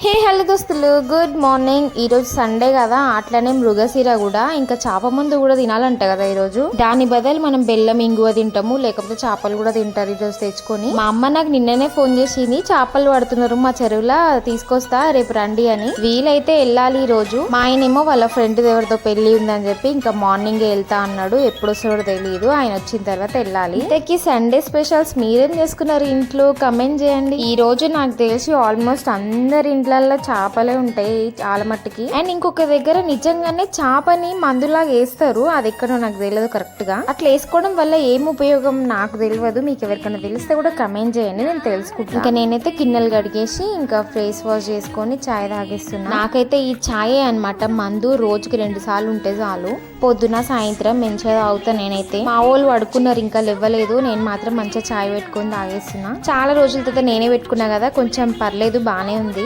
Hey hello దోస్తులు, good morning. ఈ రోజు సండే కదా, అట్లనే మృగశిర కూడా, ఇంకా చేప ముందు కూడా తినాలంట కదా ఈ రోజు. దాని బదులు మనం బెల్లం ఇంగువ తింటాము, లేకపోతే చేపలు కూడా తింటారు ఈ రోజు తెచ్చుకొని. మా అమ్మ నాకు నిన్ననే ఫోన్ చేసింది, చేపలు పడుతున్నారు మా చెరువులో, తీసుకొస్తా రేపు రండి అని. వీలైతే వెళ్ళాలి ఈ రోజు. మా ఆయనేమో వాళ్ళ ఫ్రెండ్ ఎవరితో పెళ్లి ఉందని చెప్పి ఇంకా మార్నింగ్ వెళ్తా అన్నాడు. ఎప్పుడు వస్తాడో తెలియదు, ఆయన వచ్చిన తర్వాత వెళ్ళాలి. ఇంతకీ సండే స్పెషల్స్ మీరేం చేసుకున్నారు ఇంట్లో? కమెంట్ చేయండి. ఈ రోజు నాకు తెలిసి ఆల్మోస్ట్ అందరి ఇంట్లల్లో చేపలే ఉంటాయి చాలా మట్టుకి. అండ్ ఇంకొక దగ్గర నిజంగానే చేపని మందులాగా వేస్తారు, అది ఎక్కడో నాకు తెలియదు కరెక్ట్ గా. అట్లా వేసుకోవడం వల్ల ఏం ఉపయోగం నాకు తెలియదు, మీకు ఎవరికైనా తెలిస్తే కూడా కమెంట్ చేయండి, నేను తెలుసుకుంటాను. ఇంకా నేనైతే గిన్నెలు కడిగేసి ఇంకా ఫేస్ వాష్ చేసుకొని చాయ్ తాగేస్తున్నా. నాకైతే ఈ చాయే అన్నమాట మందు, రోజుకి 2 సార్లు ఉంటే చాలు. పొద్దున సాయంత్రం మంచిగా తాగుతా నేనైతే. మా వాళ్ళు పడుకున్నారు, ఇంకా లేవలేదు, నేను మాత్రం మంచిగా చాయ్ పెట్టుకొని తాగేస్తున్నా. చాలా రోజుల తర్వాత నేనే పెట్టుకున్నా కదా, కొంచెం పర్లేదు, బానే ఉంది.